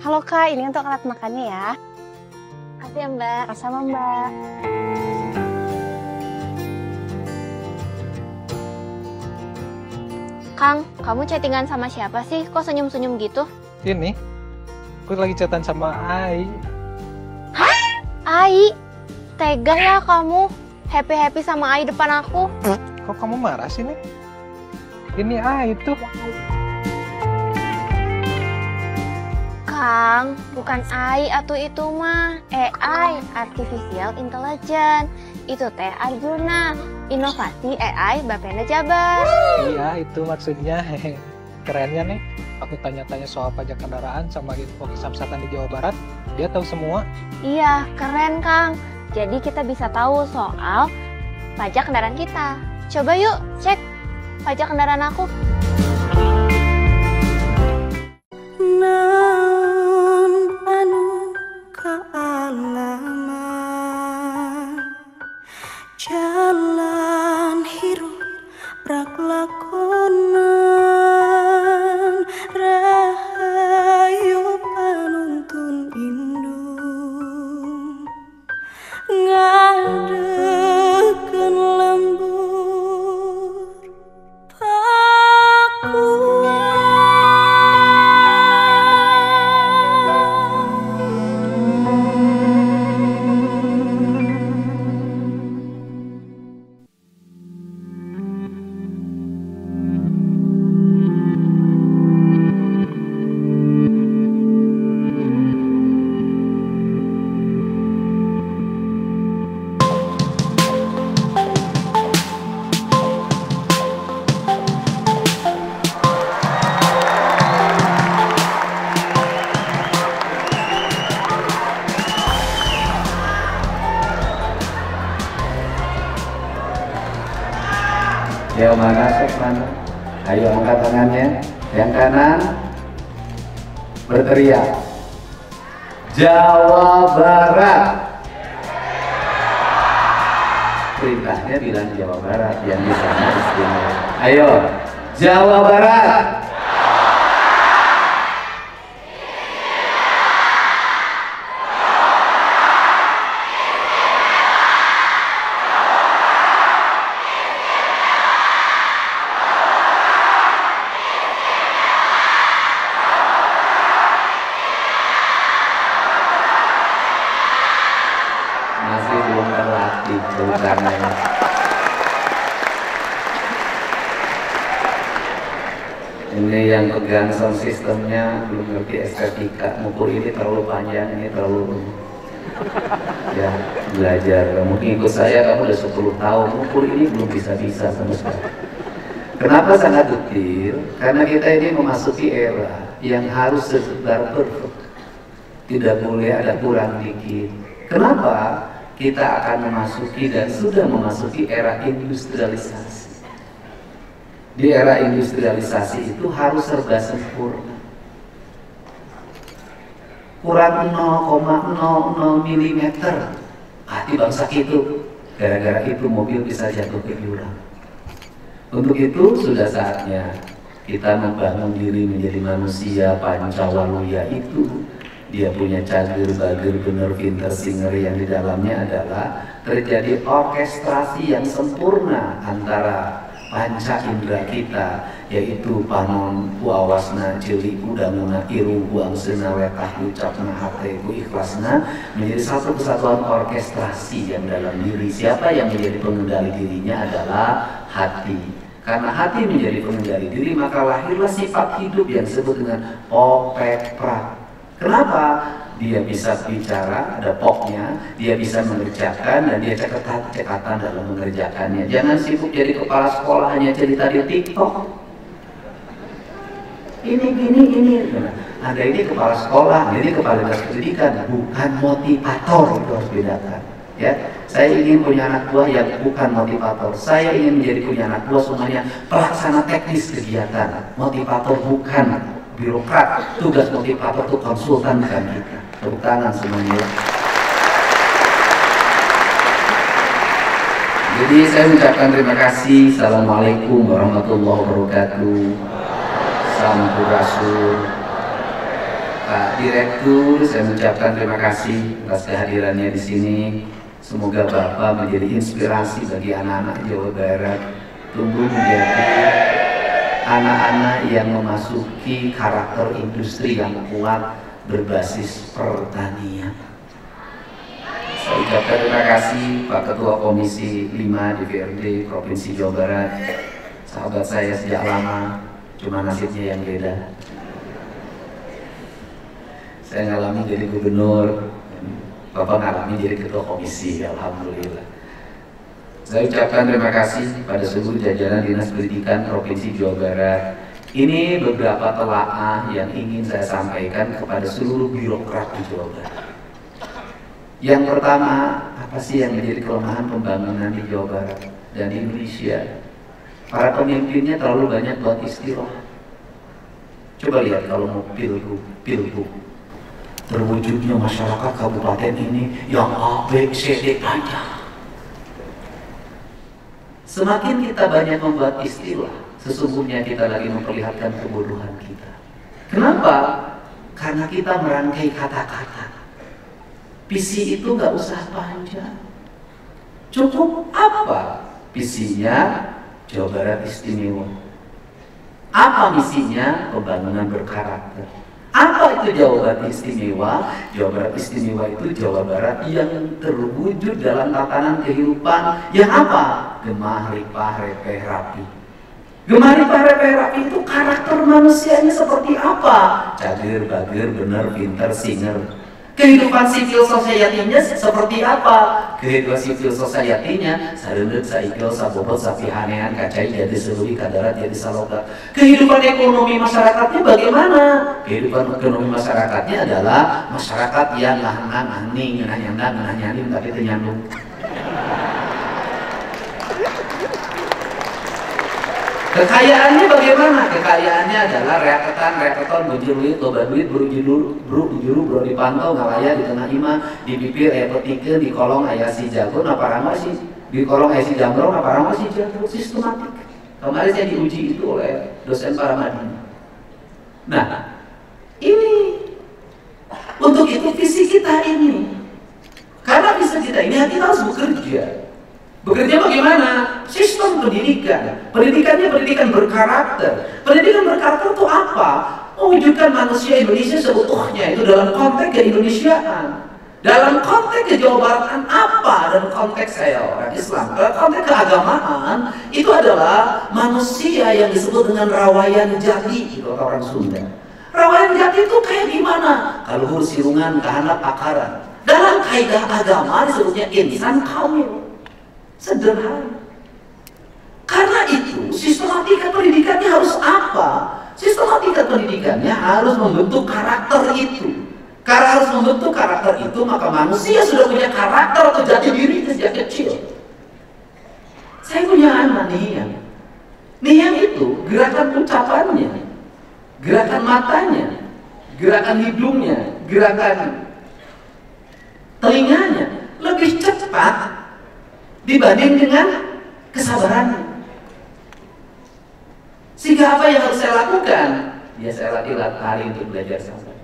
Halo Kak, ini untuk alat makannya ya. Makasih ya Mbak. Sama Mbak. Kang, kamu chattingan sama siapa sih? Kok senyum-senyum gitu? Ini, aku lagi chatan sama Ai. Ai, tega ya kamu happy-happy sama Ai depan aku. Kok kamu marah sih nih? Ini Ai tuh. Kang, bukan AI atau itu mah AI, Artificial Intelligence. Itu teh Arjuna, inovasi AI Bapenda Jabar. Iya, itu maksudnya. Kerennya nih, aku tanya-tanya soal pajak kendaraan sama info kesamsatan di Jawa Barat, dia tahu semua. Iya, keren Kang. Jadi kita bisa tahu soal pajak kendaraan kita. Coba yuk cek pajak kendaraan aku. Jalan hirup rak lakonan rahayu panuntun indung ngadekeun lembur Yang mana sok mana? Ayo angkat tangannya. Yang kanan berteriak. Jawa Barat. Perintahnya bilang Jawa Barat, yang di sana istimewa. Ayo, Jawa Barat. Masih belum terlatih urutannya. Ini yang pegang sound systemnya belum ngerti estetika. Mukul ini terlalu panjang, ini terlalu ya belajar. Mungkin ikut saya kamu udah 10 tahun, mukul ini belum bisa-bisa sama sekali. Kenapa sangat detil? Karena kita ini memasuki era yang harus sekedar perfect, tidak boleh ada kurang dikit. Kenapa? Kita akan memasuki dan sudah memasuki era industrialisasi. Di era industrialisasi itu harus serba sempurna. Kurang 0,00 mm hati bangsa itu. Gara-gara itu mobil bisa jatuh ke jurang. Untuk itu sudah saatnya kita membangun diri menjadi manusia Pancawaluya itu. Dia punya cager, bager, bener, pinter, singer yang di dalamnya adalah terjadi orkestrasi yang sempurna antara panca indera kita, yaitu panon, puawasna, cili, udanguna, iru, buangsena, wetah, ucapna, hate, ikhlasna, menjadi satu kesatuan orkestrasi yang dalam diri. Siapa yang menjadi pengendali dirinya adalah hati. Karena hati menjadi pengendali diri, maka lahirlah sifat hidup yang disebut dengan popekra. Kenapa? Dia bisa bicara, ada poknya, dia bisa mengerjakan, dan dia cekatan dalam mengerjakannya. Jangan sibuk jadi kepala sekolah hanya cerita di TikTok. Ini. Anda ini kepala sekolah, ini kepala dinas pendidikan, bukan motivator, itu harus bedakan. Ya, saya ingin punya anak buah yang bukan motivator. Saya ingin menjadi punya anak buah semuanya pelaksana teknis kegiatan. Motivator bukan birokrat, tugas motivator itu konsultan bukan kita. Tepuk tangan semuanya. Jadi saya ucapkan terima kasih. Assalamualaikum warahmatullahi wabarakatuh. Sampurasun. Pak Direktur, saya mengucapkan terima kasih atas kehadirannya di sini. Semoga Bapak menjadi inspirasi bagi anak-anak Jawa Barat, tumbuh menjadi anak-anak yang memasuki karakter industri yang kuat berbasis pertanian. Saya ucapkan terima kasih Pak Ketua Komisi 5 DPRD Provinsi Jawa Barat, sahabat saya sejak lama, cuma nasibnya yang beda. Saya ngalami jadi gubernur, Bapak ngalami jadi ketua komisi, alhamdulillah. Saya ucapkan terima kasih pada seluruh jajaran Dinas Pendidikan Provinsi Jawa Barat. Ini beberapa telaah yang ingin saya sampaikan kepada seluruh birokrat di Jawa Barat. Yang pertama, apa sih yang menjadi kelemahan pembangunan di Jawa Barat dan di Indonesia? Para pemimpinnya terlalu banyak buat istilah. Coba lihat kalau mau pilgub. Terwujudnya masyarakat kabupaten ini yang A, B, C, D aja. Semakin kita banyak membuat istilah, sesungguhnya kita lagi memperlihatkan kebodohan kita. Kenapa? Karena kita merangkai kata-kata. Visi itu nggak usah panjang. Cukup apa? Visinya Jawa Barat istimewa. Apa misinya? Pembangunan berkarakter. Apa itu Jawa Barat istimewa? Jawa Barat istimewa itu Jawa Barat yang terwujud dalam tatanan kehidupan yang apa? Gemah, ripah, repeh, rapi. Gemah, ripah, repeh, rapi itu karakter manusianya seperti apa? Cager, bager, bener, pinter, singer. Kehidupan civil society-nya seperti apa? Kehidupan civil society-nya sareundeut, saikil, sabobot, sapihanean, kacai, jadi seluruh kadarat, jadi salogat. Kehidupan ekonomi masyarakatnya bagaimana? Kehidupan ekonomi masyarakatnya adalah masyarakat yang ngahang-ngahning, ngenah-nyandak, ngenah-nyanim, tapi teu nyandung. Kekayaannya bagaimana? Kekayaannya adalah reaketon, bujuruit, loba duit, buru juru, bro dipantau, ngalaya di tengah imah, di bibir, petikeun, di kolong aya si jago, naparama sih, di kolong aya si jambrong, naparama si jago, sistematik. Kemarin saya diuji itu oleh dosen Paramadina. Nah, ini untuk itu visi kita ini. Karena visi kita ini kita harus bekerja. Bekerja bagaimana? Sistem pendidikan. Pendidikannya pendidikan berkarakter. Pendidikan berkarakter itu apa? Mewujudkan manusia Indonesia seutuhnya itu dalam konteks keindonesiaan. Dalam konteks kejawabaran apa? Dalam konteks saya orang Islam. Dalam konteks keagamaan itu adalah manusia yang disebut dengan rawayan jati itu orang Sunda. Rawayan jati itu kayak gimana? Kaluhur sirungan kahandap akaran. Dalam kaidah agama disebutnya insan kamil. Sederhana. Karena itu sistematika pendidikannya harus apa? Sistematika pendidikannya harus membentuk karakter itu. Karena harus membentuk karakter itu, maka manusia sudah punya karakter atau jati diri sejak kecil. Saya punya anak Niam. Niam itu gerakan ucapannya, gerakan matanya, gerakan hidungnya, gerakan telinganya lebih cepat dibanding dengan kesabarannya. Sehingga apa yang harus saya lakukan? Ya saya latih hari untuk belajar sabar.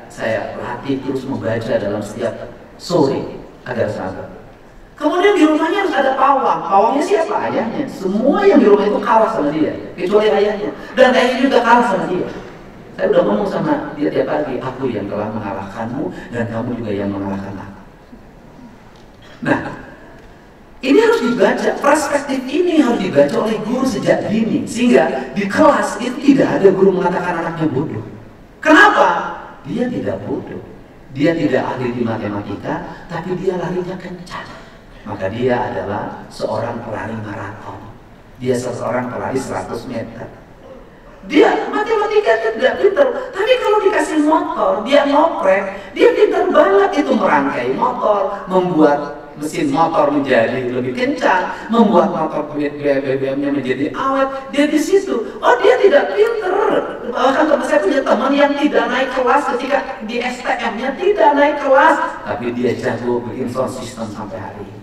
Saya latih terus membaca dalam setiap sore agar sabar. Kemudian di rumahnya harus ada pawang. Pawangnya siapa? Ayahnya. Semua yang di rumah itu kalah sama dia, kecuali ayahnya. Dan ayahnya juga kalah sama dia. Saya udah ngomong sama dia tiap pagi, aku yang telah mengalahkanmu dan kamu juga yang mengalahkan aku. Nah, ini harus dibaca, perspektif ini harus dibaca oleh guru sejak dini. Sehingga di kelas itu tidak ada guru mengatakan anaknya bodoh. Kenapa? Dia tidak bodoh. Dia tidak ahli di matematika, tapi dia larinya kencang. Maka dia adalah seorang pelari maraton. Dia seorang pelari 100 meter. Dia matematika tidak pintar, tapi kalau dikasih motor, dia ngoprek, dia pintar banget itu merangkai motor, membuat mesin motor menjadi lebih kencang, membuat motor BBM-nya menjadi awet. Dia di situ. Oh, dia tidak pinter. Bahkan saya punya teman yang tidak naik kelas ketika di STM-nya tidak naik kelas, tapi dia jago bikin sound system sampai hari ini.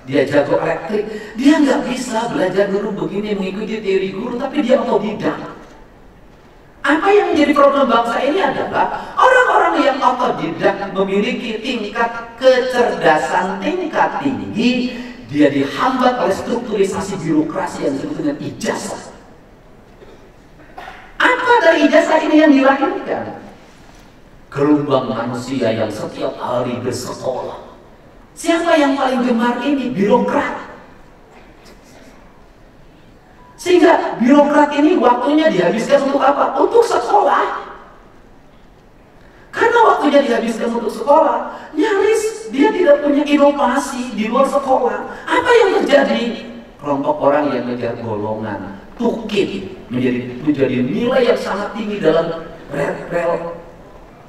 Dia jago elektrik. Dia nggak bisa belajar dulu begini mengikuti teori guru, tapi dia otodidak. Apa yang menjadi problem bangsa ini adalah orang-orang yang otodidak memiliki tingkat kecerdasan tingkat tinggi, dia dihambat oleh strukturisasi birokrasi yang disebut dengan ijazah. Apa dari ijazah ini yang dilahirkan? Gelombang manusia yang setiap hari bersekolah. Siapa yang paling gemar ini? Birokrat. Sehingga birokrat ini waktunya dihabiskan untuk apa? Untuk sekolah. Karena waktunya dihabiskan untuk sekolah, nyaris dia tidak punya inovasi di luar sekolah. Apa yang terjadi? Kelompok orang yang mengejar golongan, tukit, menjadi nilai yang sangat tinggi dalam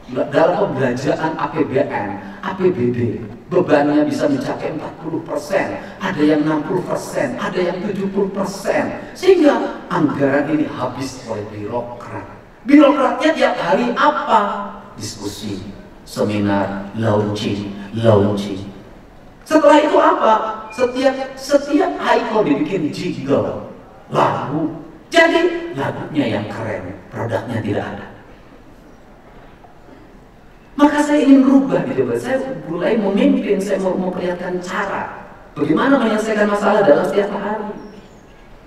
dalam pembelanjaan APBN, APBD. Bebannya bisa mencapai 40%, ada yang 60%, ada yang 70%. Sehingga anggaran ini habis oleh birokrat. Birokratnya tiap hari apa? Diskusi, seminar, launching. Setelah itu apa? Setiap icon dibikin jingle, lagu. Jadi lagunya yang keren, produknya tidak ada. Maka saya ingin berubah gitu, saya mulai memimpin, saya mau memperlihatkan cara bagaimana menyelesaikan masalah dalam setiap hari,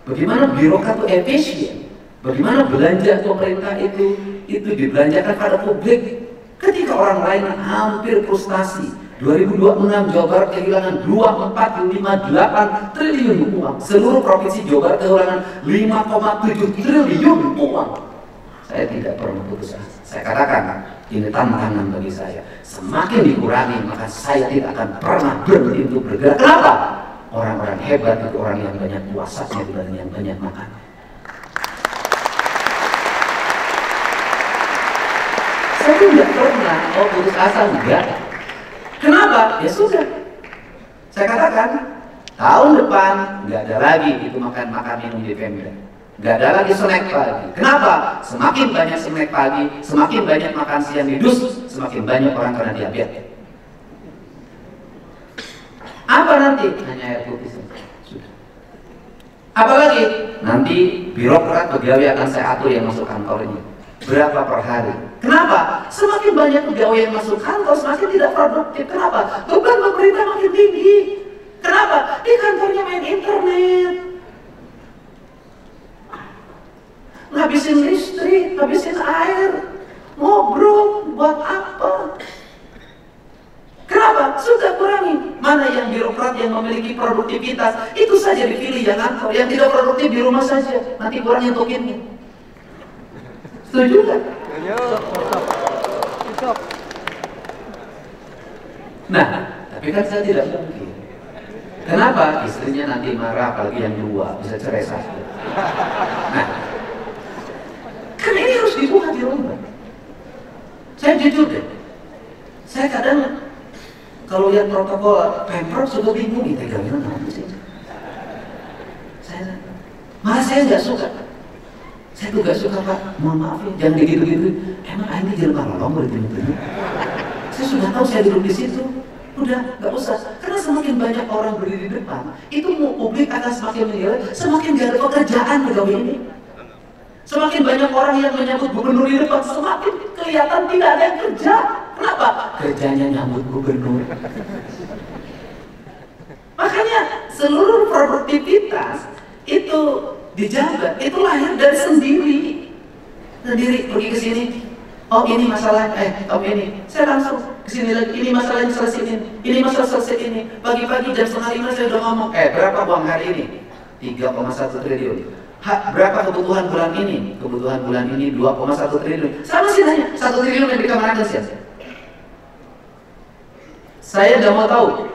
bagaimana birokrat itu efisien, bagaimana belanja pemerintah itu dibelanjakan pada publik, ketika orang lain hampir frustasi. 2026 Jawa Barat kehilangan 2,458 triliun uang, seluruh provinsi Jawa Barat kehilangan 5,7 triliun uang. Saya tidak pernah putus asa. Saya katakan, ini tantangan bagi saya. Semakin dikurangi, maka saya tidak akan pernah berhenti untuk bergerak. Kenapa? Orang-orang hebat itu orang yang banyak puasanya dibanding yang banyak makan. Saya tidak pernah putus asa, enggak. Kenapa? Ya sudah. Saya katakan, tahun depan nggak ada lagi itu makan minum di Pemda. Nggak ada lagi snack pagi. Kenapa? Semakin banyak snack pagi, semakin banyak makan siang di dus, semakin banyak orang kena diabetes. Apa nanti? Hanya air putih saja. Sudah. Apalagi? Nanti birokrat pegawai akan saya atur yang masuk kantor ini. Berapa per hari? Kenapa? Semakin banyak pegawai yang masuk kantor, semakin tidak produktif. Kenapa? Beban pemerintah makin tinggi. Kenapa? Di kantornya main internet, ngabisin listrik, ngabisin air, ngobrol, buat apa? Kenapa? Sudah kurangi. Mana yang birokrat yang memiliki produktivitas, itu saja dipilih yang kantor. Yang tidak produktif di rumah saja, nanti kurang nyentukinnya. Setuju kan? Nah, tapi kan saya tidak mungkin. Kenapa? Istrinya nanti marah, apalagi yang dua, bisa cerai satu. Nah, kan ini harus dibuat di rumah. Saya jujur deh, saya kadang kalau lihat protokol Pemprov sudah bingung nih, tegangnya apa sih? Malah saya nggak suka. Saya tuh gak suka, Pak, mohon maaf ya, jangan gitu-gitu. Emang ini jalan kalolong berarti. Saya sudah tahu saya duduk di situ, udah gak usah. Karena semakin banyak orang berdiri di depan, itu publik akan semakin menilai, semakin gak ada pekerjaan pegawai ini. Semakin banyak orang yang menyambut gubernur di depan, semakin kelihatan tidak ada yang kerja. Kenapa? Kerjanya nyambut gubernur. Makanya seluruh produktivitas itu dijabat, itu lahir dari sendiri pergi ke sini. Oh ini masalah, ini saya langsung ke sini lagi. Ini masalahnya selesai ini masalah selesai ini. Pagi-pagi jam 4:30 saya udah ngomong, berapa uang hari ini? 3,1 triliun. Berapa kebutuhan bulan ini? Kebutuhan bulan ini 2,1 triliun. Sama sih nanya, 1 triliun yang dikemanakan sih? Saya udah mau tahu.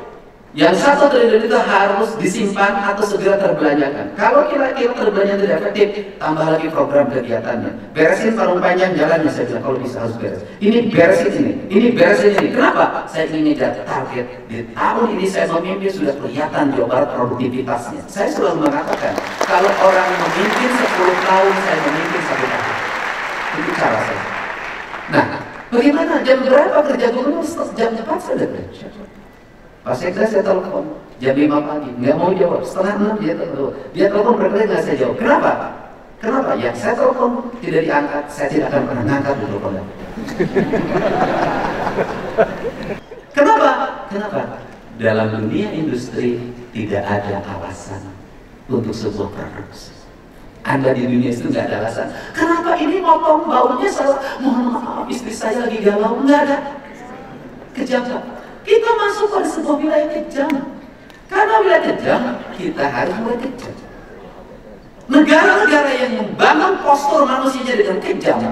Yang 1 triliun itu harus disimpan atau segera terbelanjakan. Kalau kira-kira terbelanjaan tidak efektif, tambah lagi program kegiatannya. Beresin parung panjang jalannya, saya bilang kalau bisa harus beres. Ini beresin ini beresin ini. Kenapa? Saya ingin mengejar target. Di tahun ini saya memimpin sudah kelihatan Jawa Barat produktivitasnya. Saya selalu mengatakan, kalau orang memimpin 10 tahun, saya memimpin 1 tahun. Itu cara saya. Nah, bagaimana? Jam berapa kerja gubernur? Jam 4 saya udah kerja. Pas sekda saya telepon jam 5 pagi, nggak mau jawab. Setengah 6 dia telepon berkali nggak saya jawab. Kenapa? Kenapa? Yang saya telepon tidak diangkat, saya tidak akan pernah ngangkat di teleponnya. Kenapa? Kenapa? Dalam dunia industri tidak ada alasan untuk sebuah produksi. Anda di dunia itu nggak ada alasan. Kenapa ini motong baunya salah? Mohon maaf, istri saya lagi galau. Nggak ada. Kejam. Kita masuk pada sebuah wilayah kejam. Karena wilayah kejam, kita harus mulai kejam. Negara-negara yang membangun postur manusianya dengan kejam,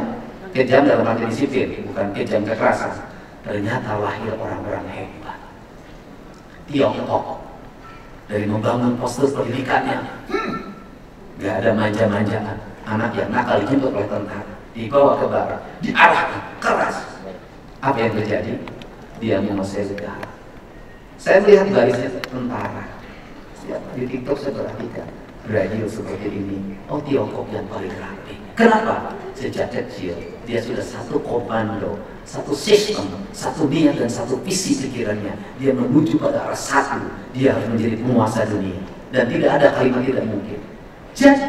kejam dalam arti disiplin, bukan kejam kekerasan, ternyata lahir orang-orang hebat. Tiongkok dari membangun postur pendidikannya, gak ada manja-manjaan. Anak yang nakal dijemput oleh tentara, dibawa ke barat, diarahkan keras. Apa yang terjadi? Dia menguasai negara. Saya melihat barisnya tentara. Di TikTok saya perhatikan radio seperti ini. Oh, Tiongkok yang paling rapi. Kenapa? Sejak kecil dia sudah satu komando, satu sistem, satu niat dan satu visi pikirannya. Dia menuju pada arah satu. Dia harus menjadi penguasa dunia. Dan tidak ada kalimat tidak mungkin. Jadi,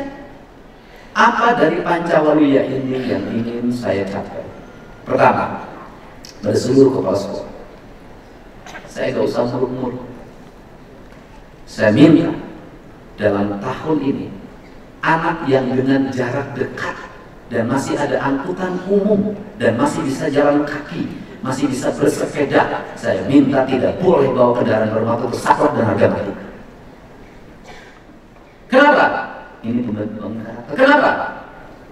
apa dari Pancawalya ini yang ingin saya capai? Pertama, pada seluruh kepala sekolah, saya gak usah muluk-muluk. Saya minta dalam tahun ini, anak yang dengan jarak dekat dan masih ada angkutan umum dan masih bisa jalan kaki, masih bisa bersepeda, saya minta tidak boleh bawa kendaraan bermotor bersaklek dan harga mati. Kenapa? Ini pembentukan karakter. Kenapa?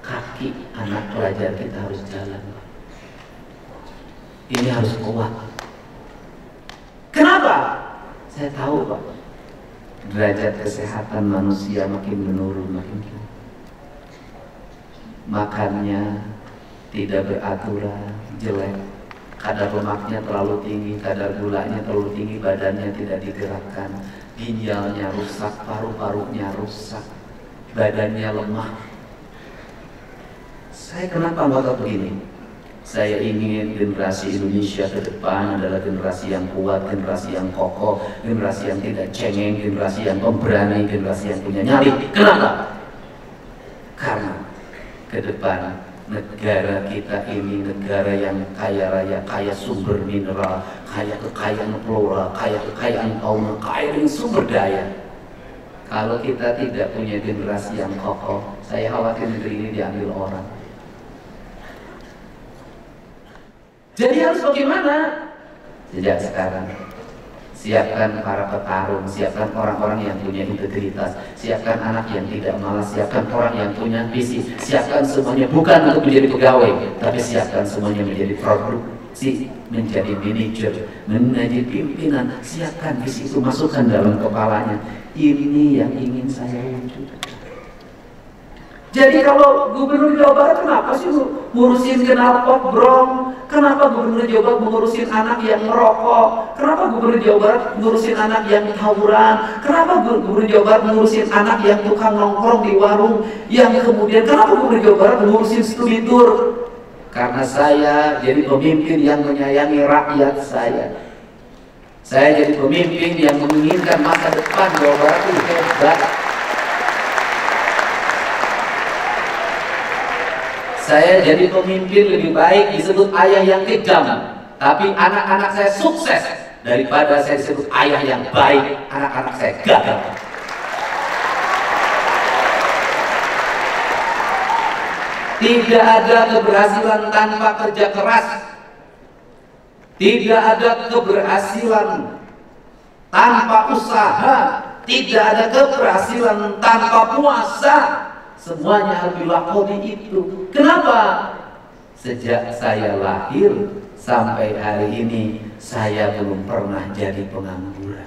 Kaki anak pelajar kita harus jalan. Ini harus kuat. Kenapa? Saya tahu, Pak, derajat kesehatan manusia makin menurun, makin tinggi. Makannya tidak beraturan, jelek. Kadar lemaknya terlalu tinggi, kadar gulanya terlalu tinggi, badannya tidak digerakkan. Ginjalnya rusak, paru-parunya rusak, badannya lemah. Saya kenapa ngotot begini? Saya ingin generasi Indonesia ke depan adalah generasi yang kuat, generasi yang kokoh, generasi yang tidak cengeng, generasi yang pemberani, generasi yang punya nyali. Kenapa? Karena ke depan negara kita ini negara yang kaya raya, kaya sumber mineral, kaya kekayaan flora, kaya kekayaan fauna, kaya dengan sumber daya. Kalau kita tidak punya generasi yang kokoh, saya khawatir negeri ini diambil orang. Jadi harus bagaimana? Sejak sekarang, siapkan para petarung, siapkan orang-orang yang punya integritas, siapkan anak yang tidak malas, siapkan orang yang punya visi, siapkan semuanya bukan untuk menjadi pegawai, tapi siapkan semuanya menjadi produksi, menjadi manajer, menjadi pimpinan. Siapkan visi itu, masukkan dalam kepalanya. Ini yang ingin saya wujudkan. Jadi kalau Gubernur Jawa Barat kenapa sih ngurusin knalpot brong? Kenapa Gubernur Jawa Barat mengurusin anak yang merokok? Kenapa Gubernur Jawa Barat mengurusin anak yang tawuran? Kenapa Gubernur Jawa Barat mengurusin anak yang tukang nongkrong di warung? Yang kemudian kenapa Gubernur Jawa Barat mengurusin studi tur? Karena saya jadi pemimpin yang menyayangi rakyat saya. Saya jadi pemimpin yang menginginkan masa depan Jawa Barat itu hebat. Saya jadi pemimpin lebih baik disebut ayah yang kejam, tapi anak-anak saya sukses daripada saya disebut ayah yang baik, anak-anak saya gagal. Tidak ada keberhasilan tanpa kerja keras. Tidak ada keberhasilan tanpa usaha. Tidak ada keberhasilan tanpa puasa. Semuanya harus dilakoni itu. Kenapa? Sejak saya lahir sampai hari ini saya belum pernah jadi pengangguran.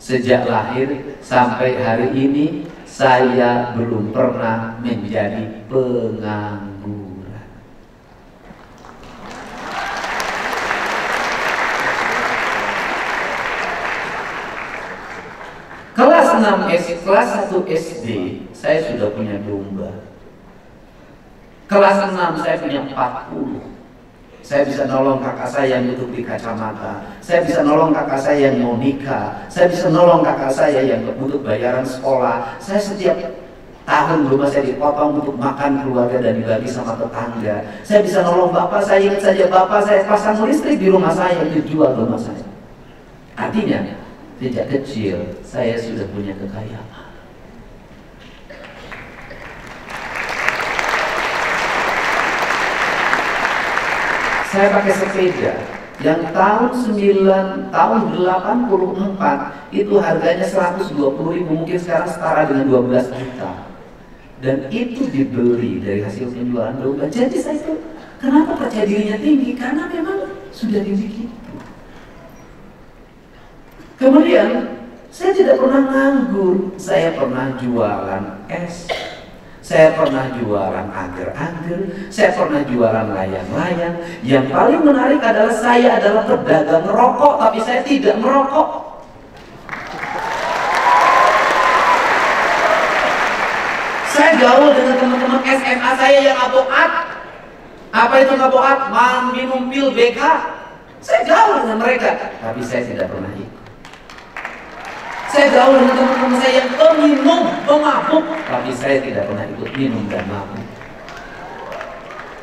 Sejak lahir sampai hari ini saya belum pernah menjadi pengangguran. Kelas 6 SD, kelas 1 SD, saya sudah punya domba. Kelas 6 saya punya 40. Saya bisa nolong kakak saya yang butuh beli kacamata. Saya bisa nolong kakak saya yang mau nikah. Saya bisa nolong kakak saya yang butuh bayaran sekolah. Saya setiap tahun rumah saya dipotong untuk makan keluarga dan dibagi sama tetangga. Saya bisa nolong bapak saya, ingat saja bapak saya pasang listrik di rumah saya, dijual rumah saya. Artinya, sejak kecil saya sudah punya kekayaan. Saya pakai sepeda yang tahun 84 itu harganya 120.000, mungkin sekarang setara dengan 12 juta. Dan itu dibeli dari hasil penjualan domba. Jadi saya itu kenapa percaya dirinya tinggi? Karena memang sudah dimiliki. Kemudian saya tidak pernah nganggur. Saya pernah jualan es. Saya pernah jualan angger-angger, saya pernah jualan layang-layang. Yang paling menarik adalah saya adalah pedagang rokok, tapi saya tidak merokok. Saya gaul dengan teman-teman SMA saya yang aboat. Apa itu aboat? Minum pil BK. Saya gaul dengan mereka, tapi saya tidak pernah ikut. Saya gaul dengan teman-teman saya yang peminum, pemabuk, tapi saya tidak pernah ikut minum dan mabuk.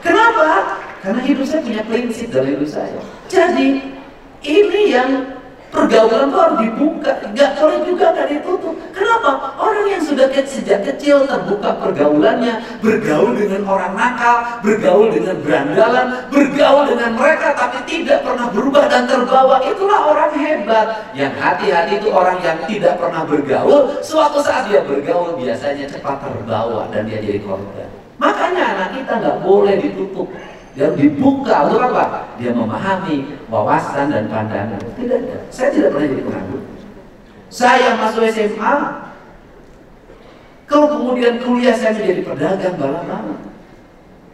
Kenapa? Karena hidup saya punya prinsip dalam hidup saya. Jadi ini yang pergaulan itu harus dibuka, nggak boleh juga nggak ditutup. Kenapa? Orang yang sudah sejak kecil terbuka pergaulannya, bergaul dengan orang nakal, bergaul dengan berandalan, bergaul dengan mereka tapi tidak pernah berubah dan terbawa, itulah orang hebat. Yang hati-hati itu orang yang tidak pernah bergaul, suatu saat dia bergaul biasanya cepat terbawa dan dia jadi korban. Makanya anak kita nggak boleh ditutup. Dia dibuka untuk apa? Dia memahami wawasan dan pandangan. Tidak, saya tidak pernah jadi penganggur. Saya masuk SMA, kalau kemudian kuliah saya menjadi pedagang bala-bala.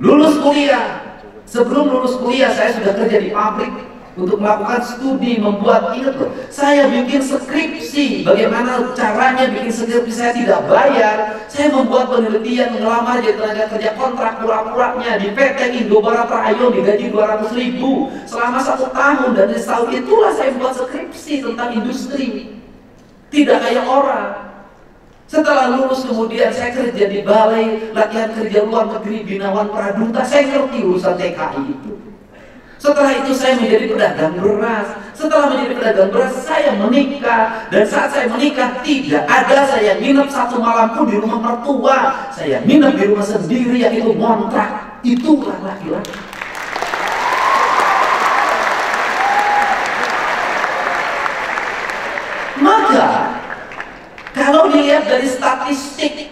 Lulus kuliah, sebelum lulus kuliah saya sudah kerja di pabrik untuk melakukan studi, membuat, ingat loh, saya bikin skripsi, bagaimana caranya bikin skripsi saya tidak bayar. Saya membuat penelitian, ngelamar jadi tenaga kerja kontrak pura-puranya di PT Indobarat Rayon, digaji 200.000 selama 1 tahun, dan di tahun itulah saya membuat skripsi tentang industri. Tidak kayak orang. Setelah lulus kemudian saya kerja di balai latihan kerja luar negeri Binawan Praduta, saya ngerti urusan TKI itu. Setelah itu saya menjadi pedagang beras. Setelah menjadi pedagang beras saya menikah. Dan saat saya menikah tidak ada saya nginep 1 malam pun di rumah mertua. Saya nginep di rumah sendiri, yaitu ngontrak. Itulah laki-laki. Maka kalau dilihat dari statistik,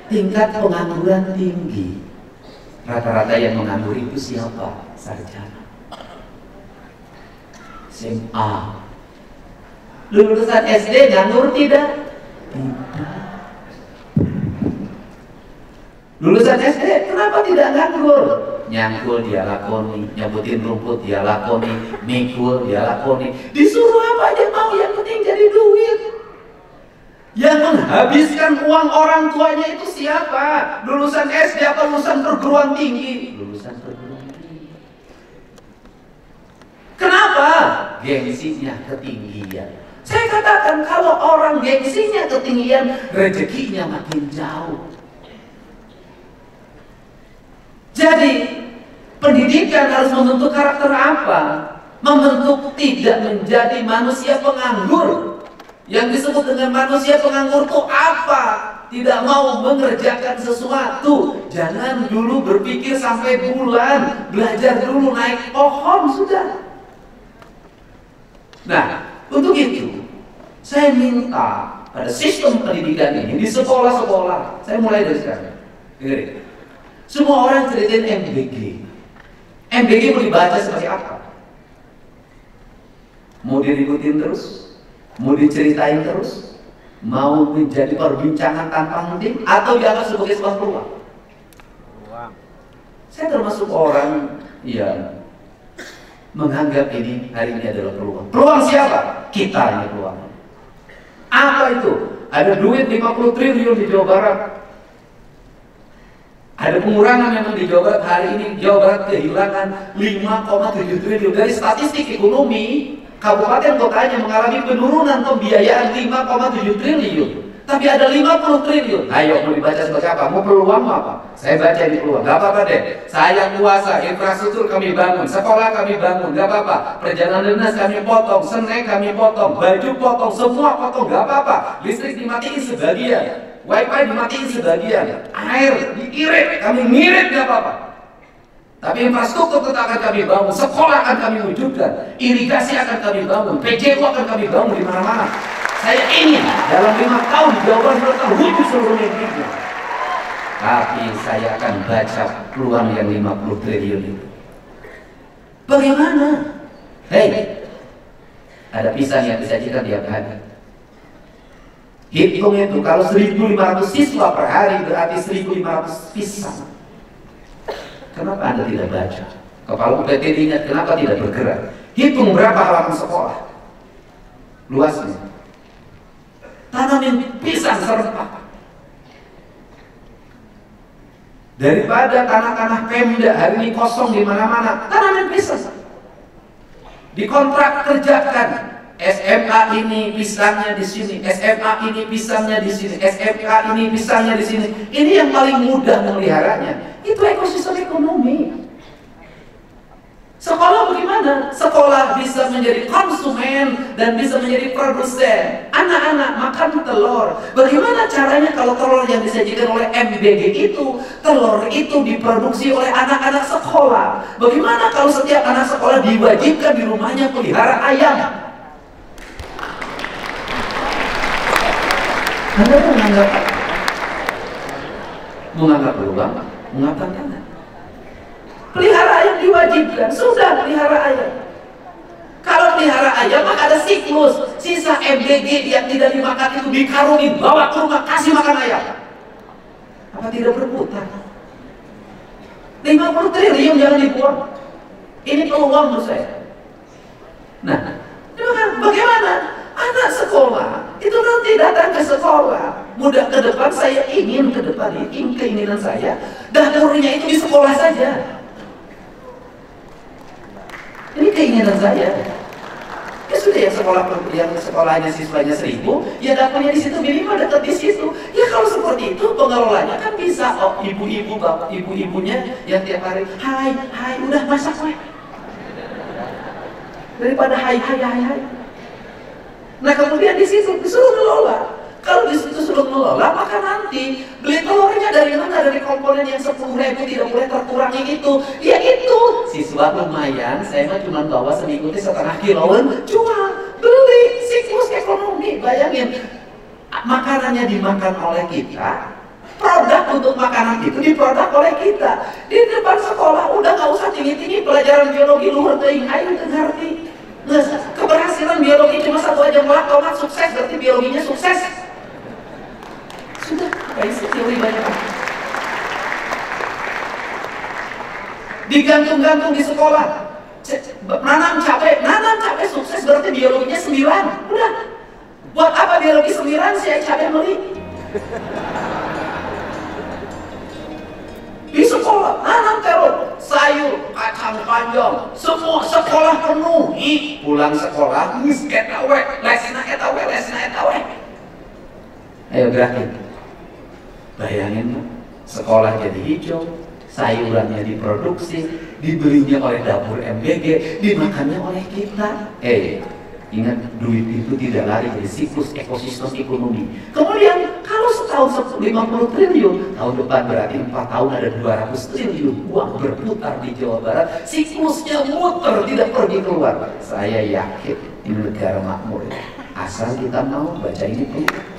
tingkat pengangguran tinggi. Rata-rata yang menganggur itu siapa? Sarjana, SMA. Lulusan SD nganggur tidak? Tidak. Lulusan SD kenapa tidak nganggur? Nyangkul dia lakoni, nyebutin rumput dia lakoni, mikul dia lakoni. Disuruh apa aja mau, yang penting jadi duit. Yang menghabiskan uang orang tuanya itu siapa? Lulusan SD atau lulusan perguruan tinggi? Lulusan perguruan tinggi. Kenapa? Gengsinya ketinggian. Saya katakan kalau orang gengsinya ketinggian, rezekinya makin jauh. Jadi pendidikan harus membentuk karakter apa? Membentuk tidak menjadi manusia penganggur. Yang disebut dengan manusia penganggur itu apa? Tidak mau mengerjakan sesuatu. Jangan dulu berpikir sampai bulan, belajar dulu naik pohon sudah. Nah, untuk itu saya minta pada sistem pendidikan ini di sekolah-sekolah. Saya mulai dari sekarang. Dengerin. Semua orang ceritain MBG. MBG mau dibaca seperti apa? Mau diributin terus? Mau diceritain terus? Mau menjadi perbincangan tanpa henti? Atau dianggap sebagai sebuah peluang? Saya termasuk orang yang menganggap ini hari ini adalah peluang. Peluang siapa? Kita ini peluang. Apa itu? Ada duit 50 triliun di Jawa Barat. Ada pengurangan memang di Jawa Barat. Hari ini Jawa Barat kehilangan 5,7 triliun. Dari statistik ekonomi, kabupaten kotanya mengalami penurunan pembiayaan 5,7 triliun. Tapi ada 50 triliun. Ayo, mau dibaca sebagai apa? Mau peluang apa? Saya baca di peluang. Gak apa-apa deh. Saya kuasa, infrastruktur kami bangun, sekolah kami bangun. Gak apa-apa. Perjalanan dinas kami potong, snack kami potong, baju potong, semua potong. Gak apa-apa. Listrik dimatiin sebagian, wifi dimatiin sebagian, air diirit, kami ngirit gak apa-apa. Tapi infrastruktur tetap akan kami bangun, sekolah akan kami wujudkan, irigasi akan kami bangun, PJU akan kami bangun di mana-mana. Saya ingin dalam 5 tahun Jawa Barat terwujud seluruh mimpinya. Tapi saya akan baca peluang yang 50 triliun itu. Bagaimana? Hei, ada pisang yang disajikan tiap hari. Hitung itu, kalau 1.500 siswa per hari berarti 1.500 pisang. Kenapa Anda tidak baca? Kepala UPT ingat, kenapa tidak bergerak? Hitung berapa halaman sekolah, luasnya. Tanamin pisang serempak. Daripada tanah-tanah Pemda hari ini kosong di mana-mana, tanamin pisang. Dikontrak kerjakan. SMA ini pisangnya di sini, SMA ini pisangnya di sini, SMK ini pisangnya di sini. Ini yang paling mudah memeliharanya. Itu ekosistem ekonomi. Sekolah bagaimana? Sekolah bisa menjadi konsumen dan bisa menjadi produsen. Anak-anak makan telur. Bagaimana caranya kalau telur yang disajikan oleh MBG itu, telur itu diproduksi oleh anak-anak sekolah? Bagaimana kalau setiap anak sekolah diwajibkan di rumahnya pelihara ayam? Anda menganggap peluang, mengapa tangan? Pelihara ayam diwajibkan, sudah pelihara ayam. Kalau pelihara ayam maka ada siklus. Sisa MBG yang tidak dimakan itu dikarungin, bawa ke rumah, kasih makan ayam. Apa tidak berputar? 50 triliun jangan dibuang. Ini peluang menurut saya. Nah, bagaimana? Anak sekolah itu nanti datang ke sekolah. Mudah ke depan, saya ingin ke depan, ini keinginan saya, dapurnya itu di sekolah saja. Ini keinginan saya. Ya sudah, yang sekolahnya siswanya 1.000, ya dapurnya di situ minimal dekat di situ. Ya kalau seperti itu pengelolanya kan bisa. Oh, ibu-ibu, bapak, ibu-ibunya yang tiap hari, hai, udah masak weh. Daripada hai. Nah kemudian di situ disuruh ngelola. Kalau di situ suruh ngelola, maka nanti beli telurnya dari mana? Dari komponen yang 10.000 tidak boleh terkurangi itu. Ya itu. Siswa lumayan, saya mah cuma bawa seminggu itu 1,5 kiloan, jual, beli, siklus ekonomi. Bayangin, makanannya dimakan oleh kita, produk untuk makanan itu diproduk oleh kita. Di depan sekolah udah nggak usah tinggi-tinggi pelajaran biologi luhur teuing, ayo ngerti. Nah, keberhasilan biologi cuma 1 aja melak tomat sukses, berarti biologinya sukses. Sudah, basic teori banyak. Digantung-gantung di sekolah. Nanam cabai sukses, berarti biologinya 9. Udah. Buat apa biologi 9 si cabai beli? Di sekolah, nanam terong, sayur, kacang panjang, semua sekolah penuh. Pulang sekolah, eta we, lesna eta we. Ayo gerakin. Bayangin, sekolah jadi hijau, sayurannya diproduksi, dibelinya oleh dapur MBG, dimakannya oleh kita. Ingat, duit itu tidak lari dari siklus ekosistem ekonomi. Kemudian kalau setahun 50 triliun, tahun depan berarti 4 tahun ada 200 triliun uang berputar di Jawa Barat. Siklusnya muter, tidak pergi keluar. Saya yakin ini negara makmur. Asal kita mau baca ini peluang.